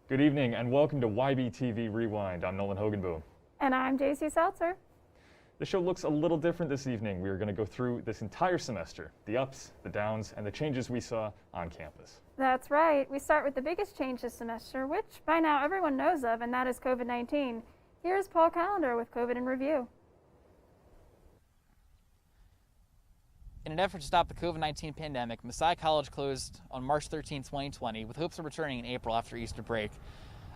Good evening and welcome to YBTV Rewind. I'm Nolan Hogenboom. And I'm JC Seltzer. The show looks a little different this evening. We are going to go through this entire semester, the ups, the downs, and the changes we saw on campus. That's right. We start with the biggest change this semester, which by now everyone knows of, and that is COVID-19. Here's Paul Callender with COVID in Review. In an effort to stop the COVID-19 pandemic, Messiah College closed on March 13, 2020, with hopes of returning in April after Easter break.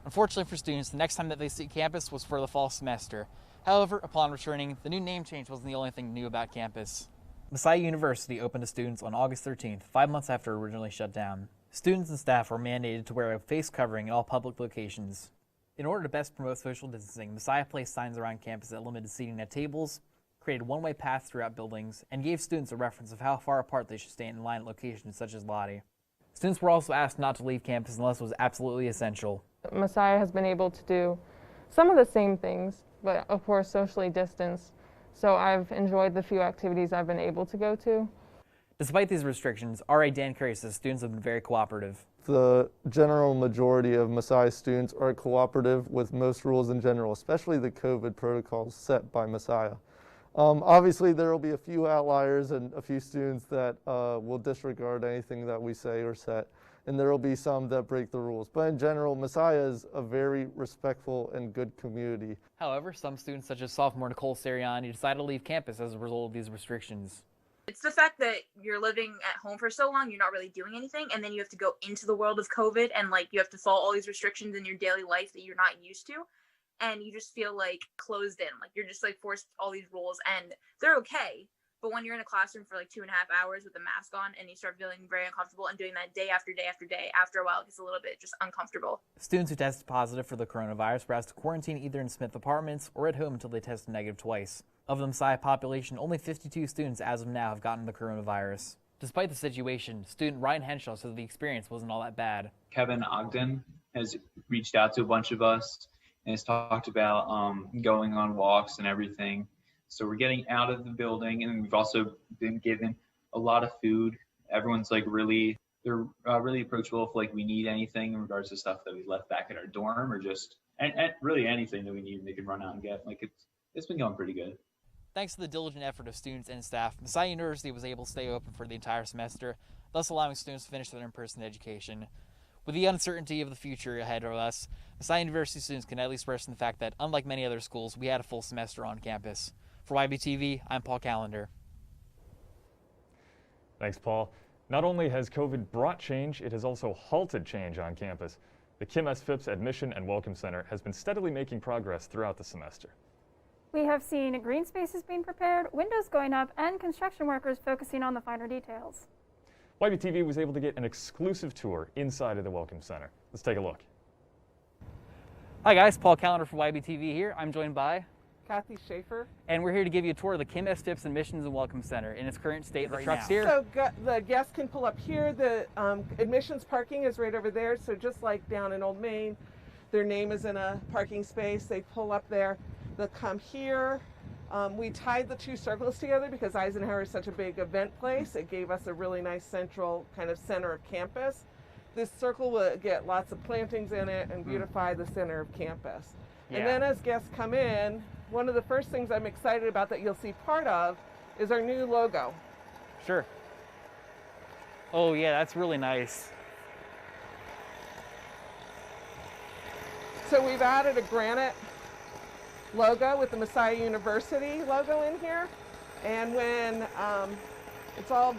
Unfortunately for students, the next time that they see campus was for the fall semester. However, upon returning, the new name change wasn't the only thing new about campus. Messiah University opened to students on August 13th, 5 months after originally shut down. Students and staff were mandated to wear a face covering in all public locations. In order to best promote social distancing, Messiah placed signs around campus that limited seating at tables, created one-way paths throughout buildings, and gave students a reference of how far apart they should stand in line at locations such as Lottie. Students were also asked not to leave campus unless it was absolutely essential. Messiah has been able to do some of the same things, but of course socially distanced. So I've enjoyed the few activities I've been able to go to. Despite these restrictions, RA Dan Curry says students have been very cooperative. The general majority of Messiah students are cooperative with most rules in general, especially the COVID protocols set by Messiah. Obviously, there will be a few outliers and a few students that will disregard anything that we say or set, and there will be some that break the rules. But in general, Messiah is a very respectful and good community. However, some students, such as sophomore Nicole Seriani, decided to leave campus as a result of these restrictions. It's the fact that you're living at home for so long, you're not really doing anything, and then you have to go into the world of COVID, and you have to follow all these restrictions in your daily life that you're not used to. And you just feel closed in, you're just forced all these rules, and they're okay. But when you're in a classroom for 2.5 hours with a mask on and you start feeling very uncomfortable and doing that day after day after day, after a while it gets a little bit just uncomfortable. Students who tested positive for the coronavirus were asked to quarantine either in Smith apartments or at home until they tested negative twice. Of the Messiah population, only 52 students as of now have gotten the coronavirus. Despite the situation, student Ryan Henshaw said the experience wasn't all that bad. Kevin Ogden has reached out to a bunch of us and has talked about going on walks and everything. So we're getting out of the building, and we've also been given a lot of food. Everyone's really approachable if we need anything in regards to stuff that we left back at our dorm, or just and really anything that we need, they can run out and get. It's been going pretty good. Thanks to the diligent effort of students and staff, Messiah University was able to stay open for the entire semester, thus allowing students to finish their in-person education. With the uncertainty of the future ahead of us, Messiah University students can at least rest in the fact that, unlike many other schools, we had a full semester on campus. For YBTV, I'm Paul Callender. Thanks, Paul. Not only has COVID brought change, it has also halted change on campus. The Kim S. Phipps Admission and Welcome Center has been steadily making progress throughout the semester. We have seen green spaces being prepared, windows going up, and construction workers focusing on the finer details. YBTV was able to get an exclusive tour inside of the Welcome Center. Let's take a look. Hi guys, Paul Callender from YBTV here. I'm joined by Kathy Schaefer. And we're here to give you a tour of the Kim S. Phipps Admissions and Welcome Center in its current state right now. Here. So the guests can pull up here. The admissions parking is right over there. So just like down in Old Main, their name is in a parking space. They pull up there. They'll come here. We tied the two circles together because Eisenhower is such a big event place. It gave us a really nice central kind of center of campus. This circle will get lots of plantings in it and beautify the center of campus. Yeah. And then as guests come in, one of the first things I'm excited about that you'll see part of is our new logo. Sure. Oh yeah, that's really nice. So we've added a granite logo with the Messiah University logo in here. And when it's all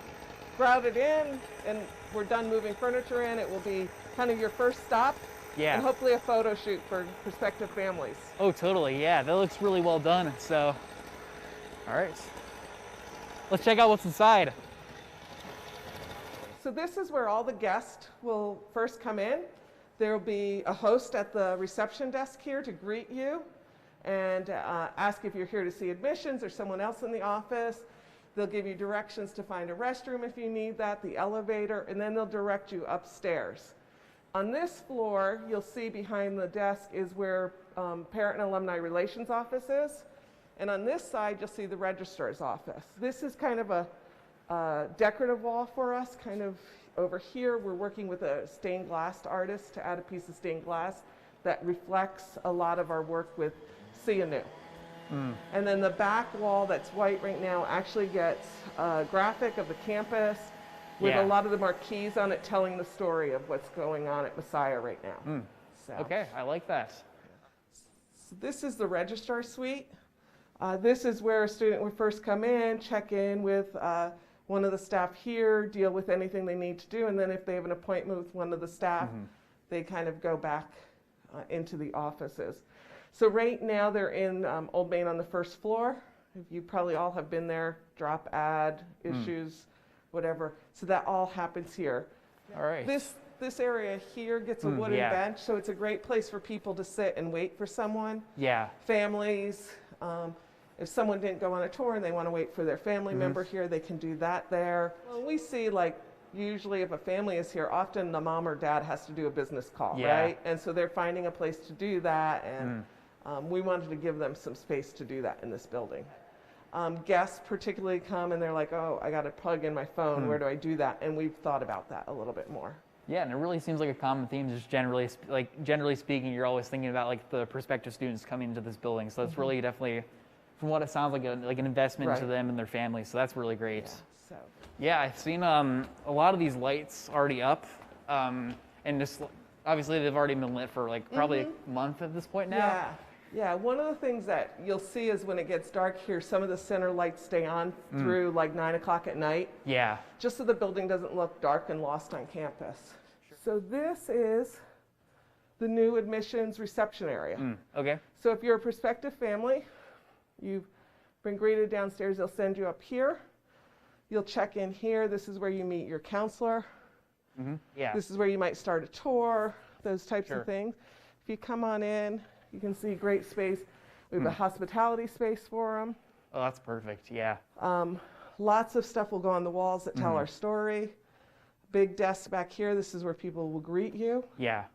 grouted in and we're done moving furniture in, it will be kind of your first stop. Yeah. And hopefully a photo shoot for prospective families. Oh, totally. Yeah, that looks really well done. So, all right. Let's check out what's inside. So this is where all the guests will first come in. There will be a host at the reception desk here to greet you and ask if you're here to see admissions or someone else in the office. They'll give you directions to find a restroom if you need that, the elevator, and then they'll direct you upstairs. On this floor, you'll see behind the desk is where Parent and Alumni Relations office is. And on this side, you'll see the registrar's office. This is kind of a decorative wall for us, kind of Over here, we're working with a stained glass artist to add a piece of stained glass that reflects a lot of our work with See Anew. And then the back wall that's white right now actually gets a graphic of the campus with a lot of the marquees on it telling the story of what's going on at Messiah right now. So, Okay, I like that. so this is the registrar suite. This is where a student would first come in, check in with one of the staff here, deal with anything they need to do, and then if they have an appointment with one of the staff, they kind of go back into the offices. So right now they're in Old Main on the first floor. You probably all have been there, drop ad, issues, whatever. So that all happens here. All right. This area here gets a wooden bench, so it's a great place for people to sit and wait for someone. Yeah. Families, if someone didn't go on a tour and they want to wait for their family member here, they can do that there. Well, we see, like, usually if a family is here, often the mom or dad has to do a business call, right? And so they're finding a place to do that, and we wanted to give them some space to do that in this building. Guests particularly come and they're like, oh, I got to plug in my phone, where do I do that? And we've thought about that a little bit more. Yeah, and it really seems like a common theme. Just generally speaking, you're always thinking about like the prospective students coming into this building. So that's really definitely, from what it sounds like, an investment into them and their families. So that's really great. Yeah, I've seen a lot of these lights already up, and just obviously they've already been lit for like probably a month at this point now. Yeah, one of the things that you'll see is when it gets dark here, some of the center lights stay on through like 9 o'clock at night. Yeah. Just so the building doesn't look dark and lost on campus. So this is the new admissions reception area. Okay. So if you're a prospective family, you've been greeted downstairs, they'll send you up here. You'll check in here. This is where you meet your counselor. Yeah. This is where you might start a tour, those types of things. If you come on in, you can see great space. We have a hospitality space for them. Oh, that's perfect. Yeah. Lots of stuff will go on the walls that tell our story. Big desk back here. This is where people will greet you. Yeah.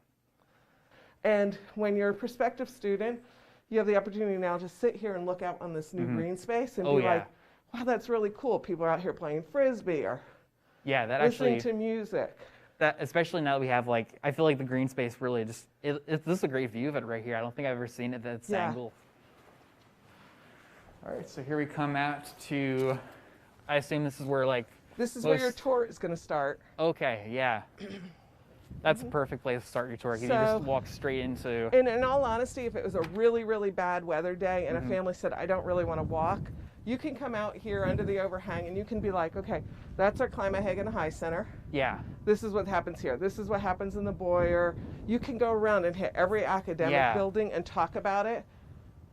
And when you're a prospective student, you have the opportunity now to sit here and look out on this new green space and be like, wow, that's really cool. People are out here playing Frisbee or listening to music. That, especially now that we have like, I feel like the green space really just, this is a great view of it right here. I don't think I've ever seen it at this angle. All right, so here we come out to, I assume this is where like. This is where your tour is going to start. Okay, yeah. That's a perfect place to start your tour. You just walk straight into. And in all honesty, if it was a really, really bad weather day and a family said, I don't really want to walk, you can come out here under the overhang and you can be like, okay, that's our Climahagan High Center. Yeah. This is what happens here. This is what happens in the Boyer. You can go around and hit every academic building and talk about it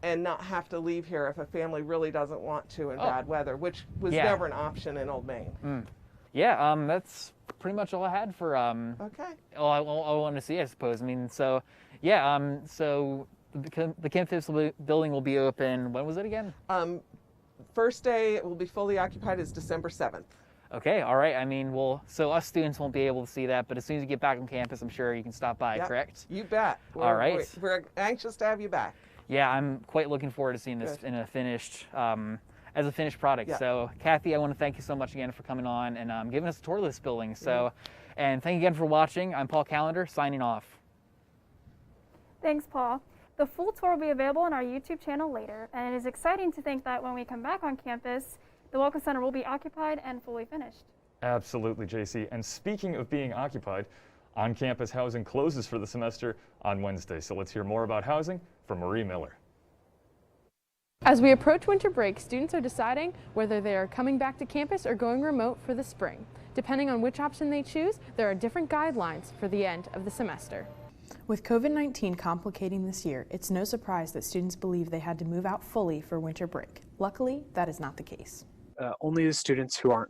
and not have to leave here if a family really doesn't want to in bad weather, which was never an option in Old Main. Yeah, that's pretty much all I had for all I wanted to see, I suppose. I mean, so yeah, so the Kim Phipps building will be open. When was it again? First day it will be fully occupied is December 7th. Okay, all right. I mean, well, so us students won't be able to see that, but as soon as you get back on campus, I'm sure you can stop by, correct? You bet. All right. We're anxious to have you back. Yeah, I'm quite looking forward to seeing this in a finished, as a finished product. So, Kathy, I want to thank you so much again for coming on and giving us a tour of this building. So, and thank you again for watching. I'm Paul Callender, signing off. Thanks, Paul. The full tour will be available on our YouTube channel later, and it is exciting to think that when we come back on campus, the Welcome Center will be occupied and fully finished. Absolutely, JC. And speaking of being occupied, on-campus housing closes for the semester on Wednesday. So let's hear more about housing from Marie Miller. As we approach winter break, students are deciding whether they are coming back to campus or going remote for the spring. Depending on which option they choose, there are different guidelines for the end of the semester. With COVID-19 complicating this year, it's no surprise that students believe they had to move out fully for winter break. Luckily, that is not the case. Only the students who are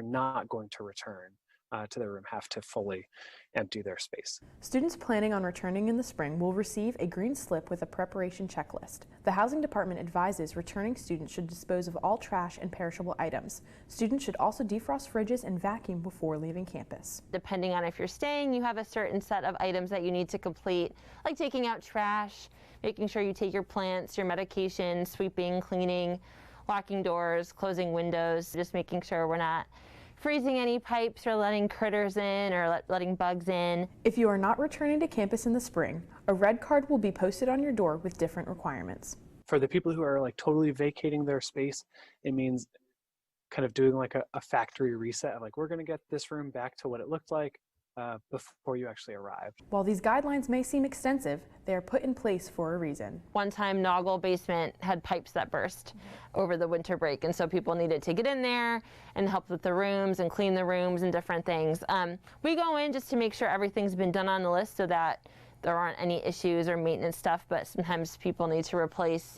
not going to return to their room have to fully empty their space. Students planning on returning in the spring will receive a green slip with a preparation checklist. The housing department advises returning students should dispose of all trash and perishable items. Students should also defrost fridges and vacuum before leaving campus. Depending on if you're staying, you have a certain set of items that you need to complete, like taking out trash, making sure you take your plants, your medication, sweeping, cleaning, locking doors, closing windows, just making sure we're not freezing any pipes or letting critters in or letting bugs in. If you are not returning to campus in the spring, a red card will be posted on your door with different requirements. For the people who are like totally vacating their space, it means kind of doing like a factory reset of like, we're going to get this room back to what it looked like before you actually arrived. While these guidelines may seem extensive, they are put in place for a reason. One time, Noggle basement had pipes that burst over the winter break, and so people needed to get in there and help with the rooms and clean the rooms and different things. We go in just to make sure everything's been done on the list so that there aren't any issues or maintenance stuff, but sometimes people need to replace,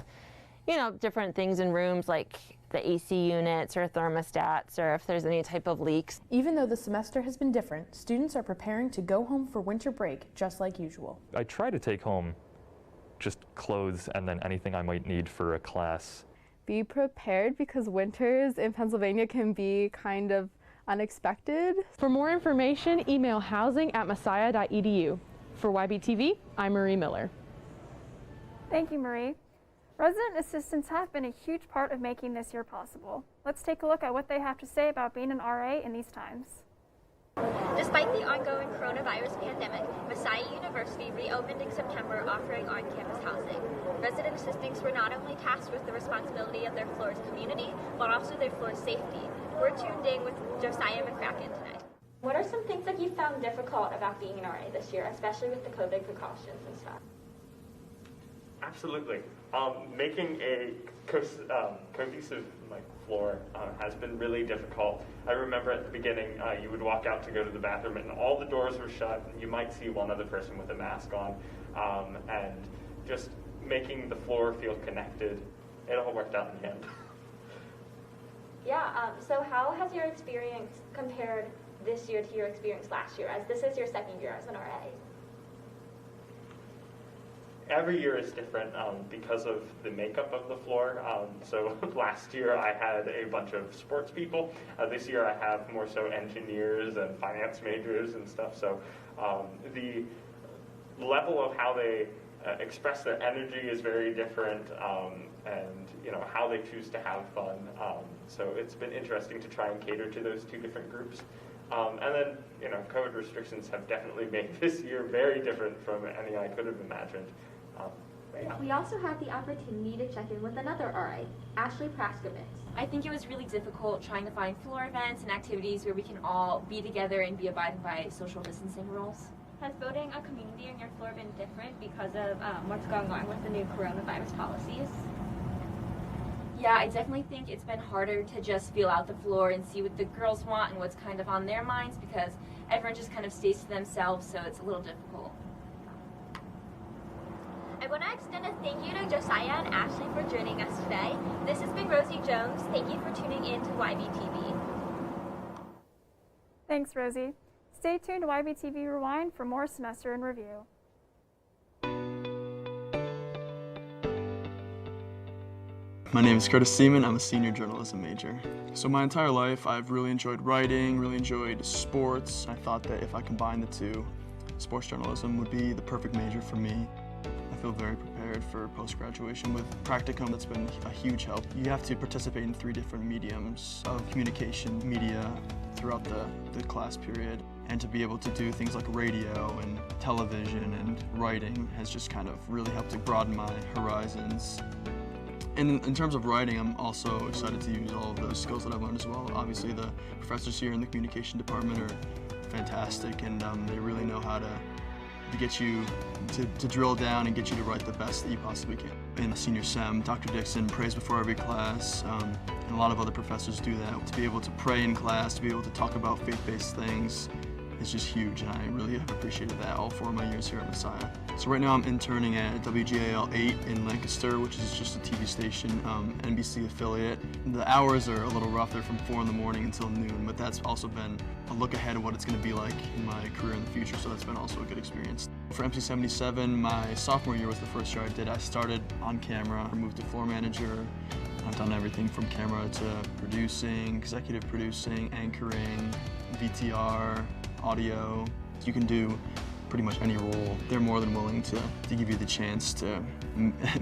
you know, different things in rooms like the AC units or thermostats, or if there's any type of leaks. Even though the semester has been different, students are preparing to go home for winter break just like usual. I try to take home just clothes and then anything I might need for a class. Be prepared because winters in Pennsylvania can be kind of unexpected. For more information, email housing@messiah.edu. For YBTV, I'm Marie Miller. Thank you, Marie. Resident assistants have been a huge part of making this year possible. Let's take a look at what they have to say about being an RA in these times. Despite the ongoing coronavirus pandemic, Messiah University reopened in September, offering on-campus housing. Resident assistants were not only tasked with the responsibility of their floor's community, but also their floor's safety. We're tuned in with Josiah McCracken tonight. What are some things that you found difficult about being an RA this year, especially with the COVID precautions and stuff? Absolutely. Making a cohesive floor has been really difficult. I remember at the beginning, you would walk out to go to the bathroom and all the doors were shut. And you might see one other person with a mask on, and just making the floor feel connected. It all worked out in the end. Yeah, so how has your experience compared this year to your experience last year, as this is your second year as an RA? Every year is different because of the makeup of the floor. So last year I had a bunch of sports people. This year I have more so engineers and finance majors and stuff. So the level of how they express their energy is very different, and how they choose to have fun. So it's been interesting to try and cater to those two different groups. And then, COVID restrictions have definitely made this year very different from any I could have imagined. Yeah. We also had the opportunity to check in with another RA, Ashley Praskovitz. I think it was really difficult trying to find floor events and activities where we can all be together and be abiding by social distancing rules. Has building a community on your floor been different because of what's going on with the new coronavirus policies? Yeah, I definitely think it's been harder to just feel out the floor and see what the girls want and what's kind of on their minds, because everyone just kind of stays to themselves, so it's a little difficult. I want to extend a thank you to Josiah and Ashley for joining us today. This has been Rosie Jones. Thank you for tuning in to YBTV. Thanks, Rosie. Stay tuned to YBTV Rewind for more semester in review. My name is Curtis Seaman. I'm a senior journalism major. So my entire life, I've really enjoyed writing, really enjoyed sports. I thought that if I combined the two, sports journalism would be the perfect major for me. I feel very prepared for post-graduation with practicum. That's been a huge help. You have to participate in 3 different mediums of communication, media, throughout the class period. And to be able to do things like radio and television and writing has just kind of really helped to broaden my horizons. And in terms of writing, I'm also excited to use all of those skills that I've learned as well. Obviously, the professors here in the communication department are fantastic, and they really know how to get you to drill down and get you to write the best that you possibly can. In senior sem, Dr. Dixon prays before every class, and a lot of other professors do that. To be able to pray in class, to be able to talk about faith-based things, is just huge, and I really have appreciated that all 4 of my years here at Messiah. So right now I'm interning at WGAL 8 in Lancaster, which is just a TV station, NBC affiliate. The hours are a little rough. They're from 4 in the morning until noon, but that's also been a look ahead of what it's going to be like in my career in the future, so that's been also a good experience. For MC77, my sophomore year was the first year I did. I started on camera, moved to floor manager. I've done everything from camera to producing, executive producing, anchoring, VTR, audio. You can do pretty much any role. They're more than willing to give you the chance to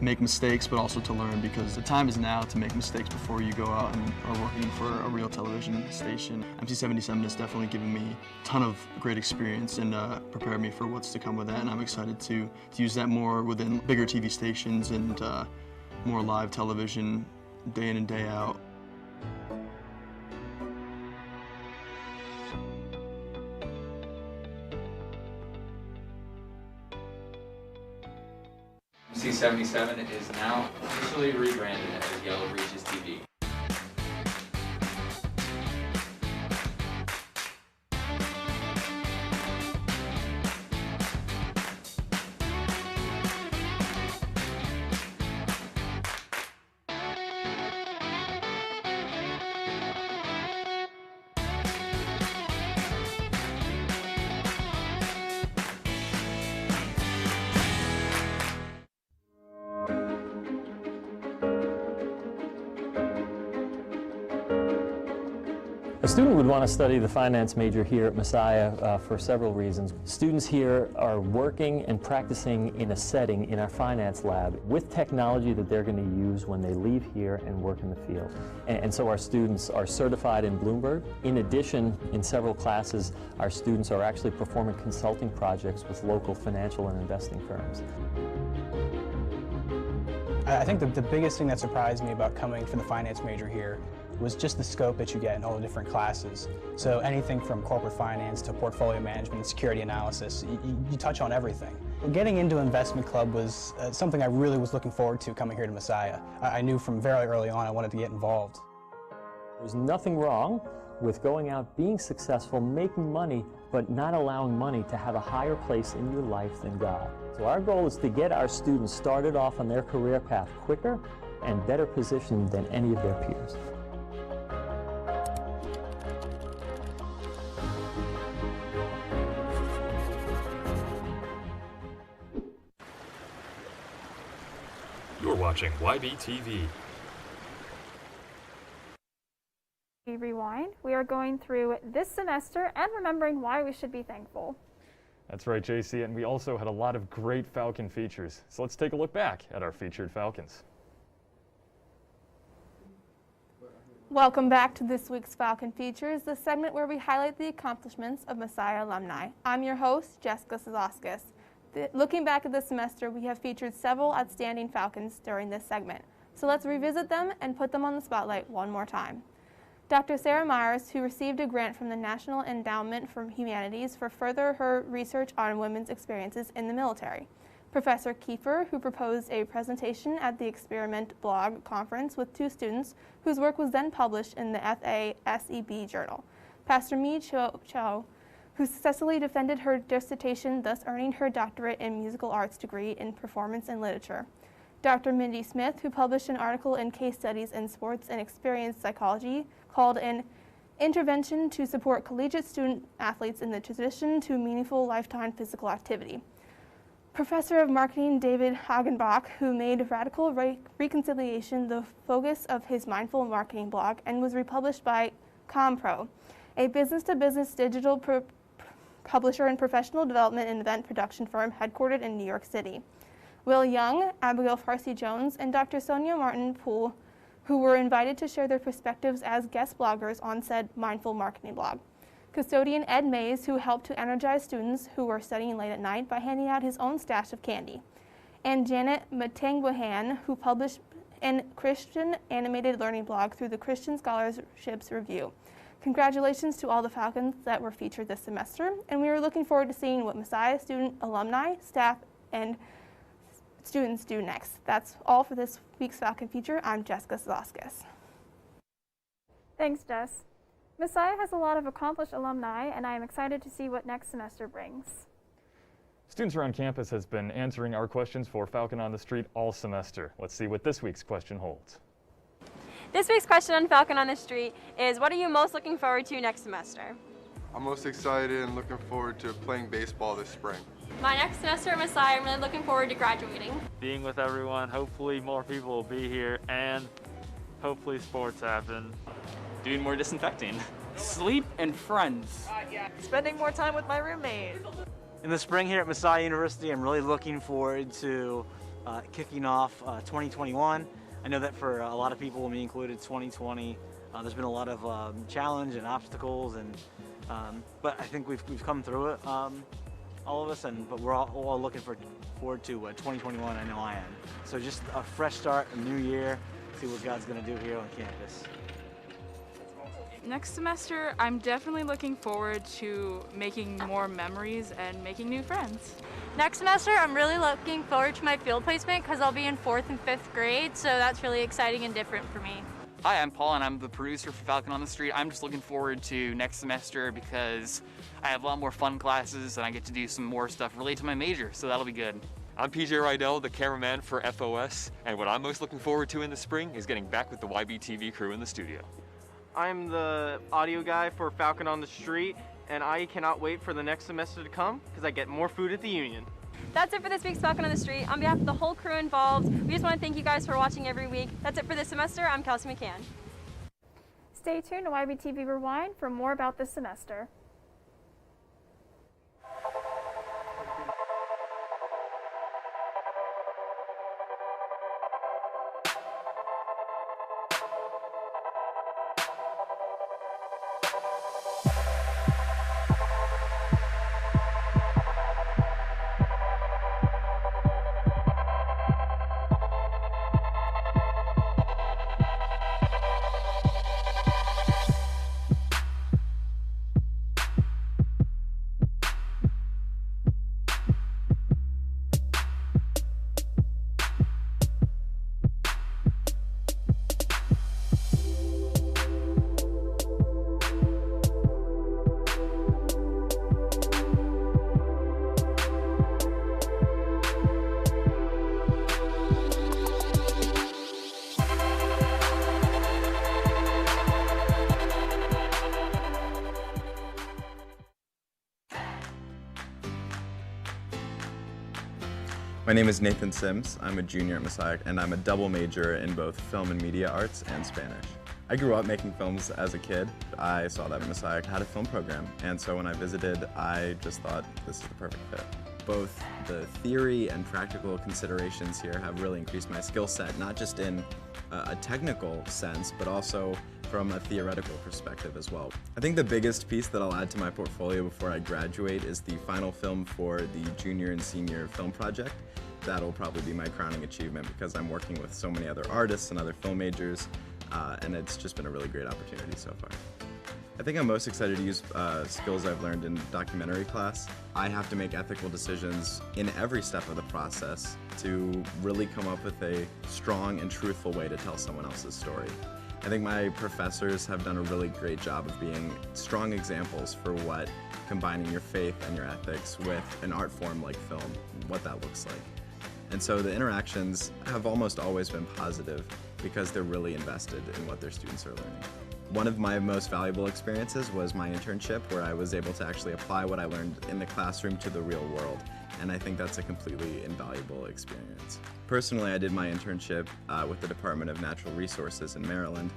make mistakes, but also to learn, because the time is now to make mistakes before you go out and are working for a real television station. MC77 has definitely given me a ton of great experience and prepared me for what's to come with that, and I'm excited to use that more within bigger TV stations and more live television day in and day out. MC77 is now officially rebranded as Yellow Breeches TV. A student would want to study the finance major here at Messiah for several reasons. Students here are working and practicing in a setting in our finance lab with technology that they're going to use when they leave here and work in the field. And so our students are certified in Bloomberg. In addition, in several classes, our students are actually performing consulting projects with local financial and investing firms. I think the biggest thing that surprised me about coming for the finance major here was just the scope that you get in all the different classes. So anything from corporate finance to portfolio management and security analysis, you touch on everything. Getting into Investment Club was something I really was looking forward to coming here to Messiah. I knew from very early on I wanted to get involved. There's nothing wrong with going out, being successful, making money, but not allowing money to have a higher place in your life than God. So our goal is to get our students started off on their career path quicker and better positioned than any of their peers. You're watching YBTV. Rewind. We are going through this semester and remembering why we should be thankful. That's right, JC, and we also had a lot of great Falcon features. So let's take a look back at our featured Falcons. Welcome back to this week's Falcon Features, the segment where we highlight the accomplishments of Messiah alumni. I'm your host, Jessica Sazauskas. Looking back at this semester, we have featured several outstanding Falcons during this segment. So let's revisit them and put them on the spotlight one more time. Dr. Sarah Myers, who received a grant from the National Endowment for Humanities for further her research on women's experiences in the military. Professor Kiefer, who proposed a presentation at the Experiment Blog Conference with 2 students whose work was then published in the FASEB Journal. Pastor Mi Cho, who successfully defended her dissertation, thus earning her doctorate in musical arts degree in performance and literature. Dr. Mindy Smith, who published an article in Case Studies in Sports and Experience Psychology called an Intervention to Support Collegiate Student Athletes in the Transition to Meaningful Lifetime Physical Activity. Professor of Marketing David Hagenbach, who made Radical Reconciliation the focus of his Mindful Marketing blog and was republished by ComPro, a business-to-business digital publisher and professional development and event production firm headquartered in New York City. Will Young, Abigail Farsi-Jones, and Dr. Sonia Martin-Poole, who were invited to share their perspectives as guest bloggers on said Mindful Marketing blog. Custodian Ed Mays, who helped to energize students who were studying late at night by handing out his own stash of candy. And Janet Matangwahan, who published an Christian animated learning blog through the Christian Scholarships Review. Congratulations to all the Falcons that were featured this semester, and we are looking forward to seeing what Messiah student alumni, staff, and students do next. That's all for this week's Falcon feature. I'm Jessica Sazauskas. Thanks, Jess. Messiah has a lot of accomplished alumni, and I am excited to see what next semester brings. Students around campus has been answering our questions for Falcon on the Street all semester. Let's see what this week's question holds. This week's question on Falcon on the Street is, what are you most looking forward to next semester? I'm most excited and looking forward to playing baseball this spring. My next semester at Messiah, I'm really looking forward to graduating. Being with everyone, hopefully more people will be here, and hopefully sports happen. Doing more disinfecting. Sleep and friends. Spending more time with my roommate. In the spring here at Messiah University, I'm really looking forward to kicking off 2021. I know that for a lot of people, me included, 2020, there's been a lot of challenge and obstacles, but I think we've come through it, all of us, but we're all looking forward to 2021. I know I am. So just a fresh start, a new year, see what God's going to do here on campus. Next semester, I'm definitely looking forward to making more memories and making new friends. Next semester, I'm really looking forward to my field placement because I'll be in 4th and 5th grade, so that's really exciting and different for me. Hi, I'm Paul and I'm the producer for Falcon on the Street. I'm just looking forward to next semester because I have a lot more fun classes and I get to do some more stuff related to my major, so that'll be good. I'm PJ Rydell, the cameraman for FOS, and what I'm most looking forward to in the spring is getting back with the YBTV crew in the studio. I'm the audio guy for Falcon on the Street, and I cannot wait for the next semester to come because I get more food at the Union. That's it for this week's Falcon on the Street. On behalf of the whole crew involved, we just want to thank you guys for watching every week. That's it for this semester. I'm Kelsey McCann. Stay tuned to YBTV Rewind for more about this semester. My name is Nathan Sims. I'm a junior at Messiah, and I'm a double major in both film and media arts and Spanish. I grew up making films as a kid. I saw that Messiah had a film program, and so when I visited, I just thought this is the perfect fit. Both the theory and practical considerations here have really increased my skill set, not just in a technical sense, but also from a theoretical perspective as well. I think the biggest piece that I'll add to my portfolio before I graduate is the final film for the junior and senior film project. That'll probably be my crowning achievement because I'm working with so many other artists and other film majors, and it's just been a really great opportunity so far. I think I'm most excited to use skills I've learned in documentary class. I have to make ethical decisions in every step of the process to really come up with a strong and truthful way to tell someone else's story. I think my professors have done a really great job of being strong examples for what combining your faith and your ethics with an art form like film, what that looks like. And so the interactions have almost always been positive because they're really invested in what their students are learning. One of my most valuable experiences was my internship, where I was able to actually apply what I learned in the classroom to the real world, and I think that's a completely invaluable experience. Personally, I did my internship with the Department of Natural Resources in Maryland.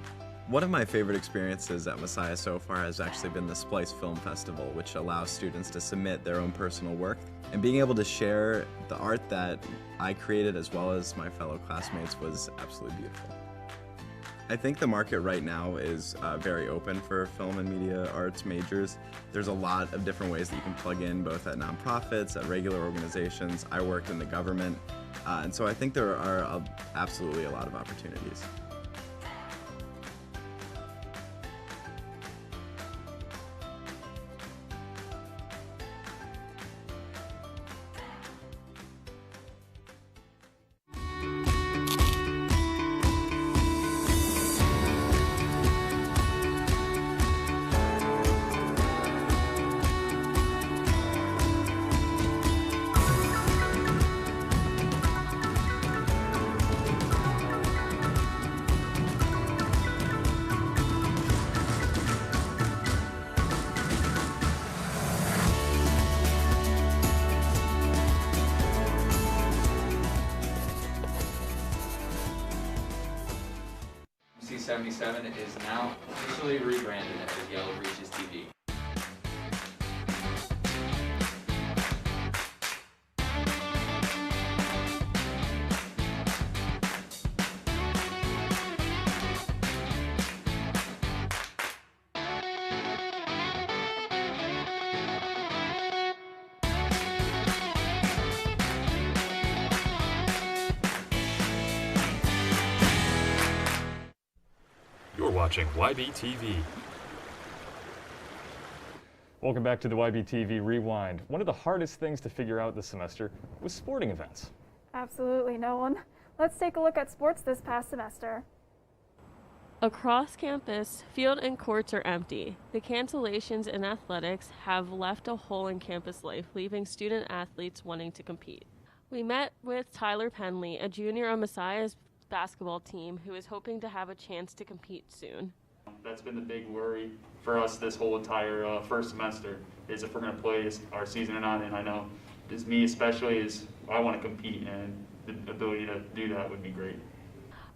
One of my favorite experiences at Messiah so far has actually been the Splice Film Festival, which allows students to submit their own personal work. And being able to share the art that I created as well as my fellow classmates was absolutely beautiful. I think the market right now is very open for film and media arts majors. There's a lot of different ways that you can plug in, both at nonprofits, at regular organizations. I worked in the government, and so I think there are absolutely a lot of opportunities. C77 is now officially rebranded as Yellow Breeches TV. watching YBTV. Welcome back to the YBTV Rewind. One of the hardest things to figure out this semester was sporting events. Absolutely, Nolan. Let's take a look at sports this past semester. Across campus, field and courts are empty. The cancellations in athletics have left a hole in campus life, leaving student athletes wanting to compete. We met with Tyler Penley, a junior on Messiah's basketball team who is hoping to have a chance to compete soon. That's been the big worry for us this whole entire first semester, is if we're going to play our season or not. And I know, as me especially, is I want to compete, and the ability to do that would be great.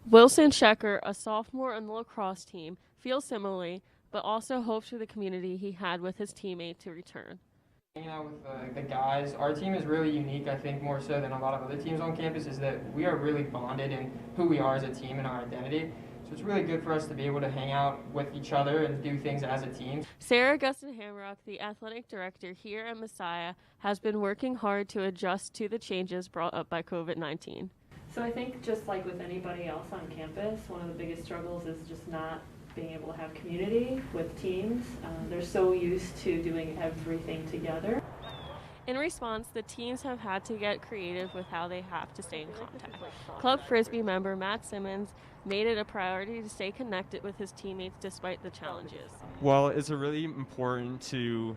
Wilson Schecker, a sophomore on the lacrosse team, feels similarly, but also hopes for the community he had with his teammate to return. Hanging out with the guys, our team is really unique, I think, more so than a lot of other teams on campus, is that we are really bonded in who we are as a team and our identity. So it's really good for us to be able to hang out with each other and do things as a team. Sarah Gustin Hamrock, the athletic director here at Messiah, has been working hard to adjust to the changes brought up by COVID-19. So I think just like with anybody else on campus, one of the biggest struggles is just not being able to have community with teams. They're so used to doing everything together. In response, the teams have had to get creative with how they have to stay in contact. Club Frisbee member Matt Simmons made it a priority to stay connected with his teammates despite the challenges. Well, it's really important to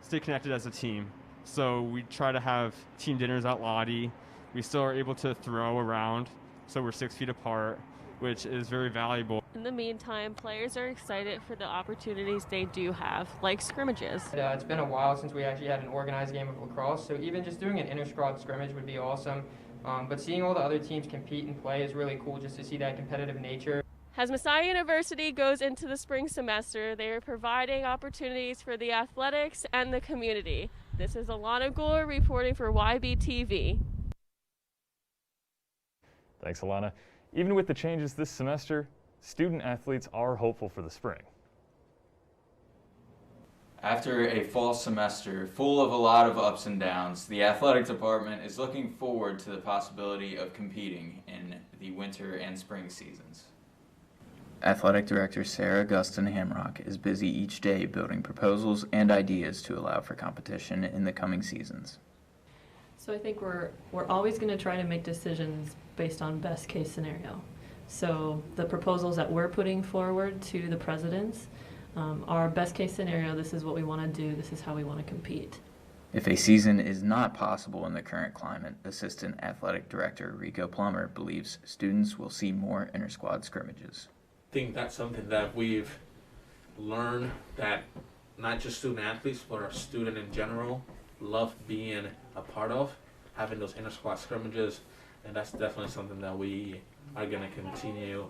stay connected as a team. So we try to have team dinners at Lottie. We still are able to throw around, so we're 6 feet apart, which is very valuable. In the meantime, players are excited for the opportunities they do have, like scrimmages. It's been a while since we actually had an organized game of lacrosse, so even just doing an inter-squad scrimmage would be awesome. But seeing all the other teams compete and play is really cool, just to see that competitive nature. As Messiah University goes into the spring semester, they are providing opportunities for the athletics and the community. This is Alana Gore reporting for YBTV. Thanks, Alana. Even with the changes this semester, student athletes are hopeful for the spring. After a fall semester full of a lot of ups and downs, the athletic department is looking forward to the possibility of competing in the winter and spring seasons. Athletic Director Sarah Gustin Hamrock is busy each day building proposals and ideas to allow for competition in the coming seasons. So I think we're always going to try to make decisions based on best case scenario. So the proposals that we're putting forward to the presidents are best case scenario. This is what we want to do. This is how we want to compete. If a season is not possible in the current climate, Assistant Athletic Director Rico Plummer believes students will see more inter-squad scrimmages. I think that's something that we've learned, that not just student athletes, but our student in general love being a part of, having those inter-squad scrimmages, and that's definitely something that we are going to continue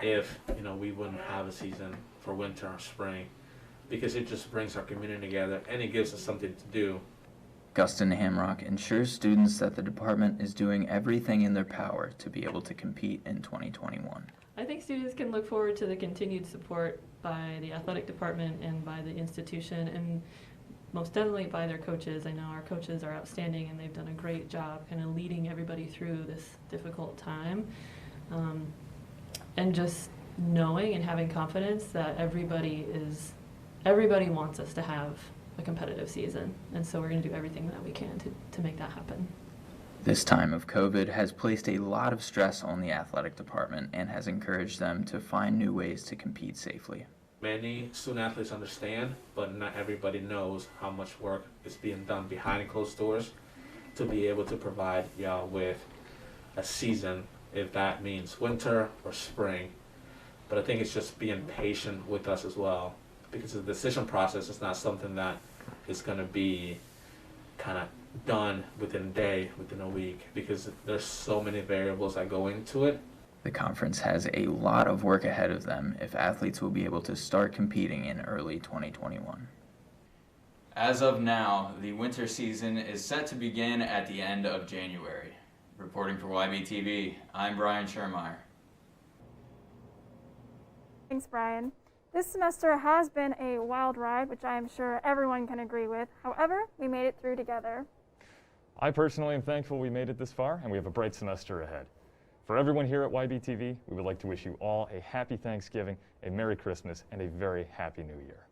if we wouldn't have a season for winter or spring, because it just brings our community together and it gives us something to do. Gustin Hamrock ensures students that the department is doing everything in their power to be able to compete in 2021. I think students can look forward to the continued support by the athletic department and by the institution, and most definitely by their coaches. I know our coaches are outstanding and they've done a great job kind of leading everybody through this difficult time. And just knowing and having confidence that everybody wants us to have a competitive season, and so we're going to do everything that we can to make that happen. This time of COVID has placed a lot of stress on the athletic department and has encouraged them to find new ways to compete safely. Many student athletes understand, but not everybody knows how much work is being done behind closed doors to be able to provide y'all with a season, if that means winter or spring. But I think it's just being patient with us as well, because the decision process is not something that is going to be kind of done within a day, within a week, because there's so many variables that go into it. The conference has a lot of work ahead of them if athletes will be able to start competing in early 2021. As of now, the winter season is set to begin at the end of January. Reporting for YBTV, I'm Brian Schermeyer. Thanks, Brian. This semester has been a wild ride, which I am sure everyone can agree with. However, we made it through together. I personally am thankful we made it this far, and we have a bright semester ahead. For everyone here at YBTV, we would like to wish you all a happy Thanksgiving, a Merry Christmas, and a very Happy New Year.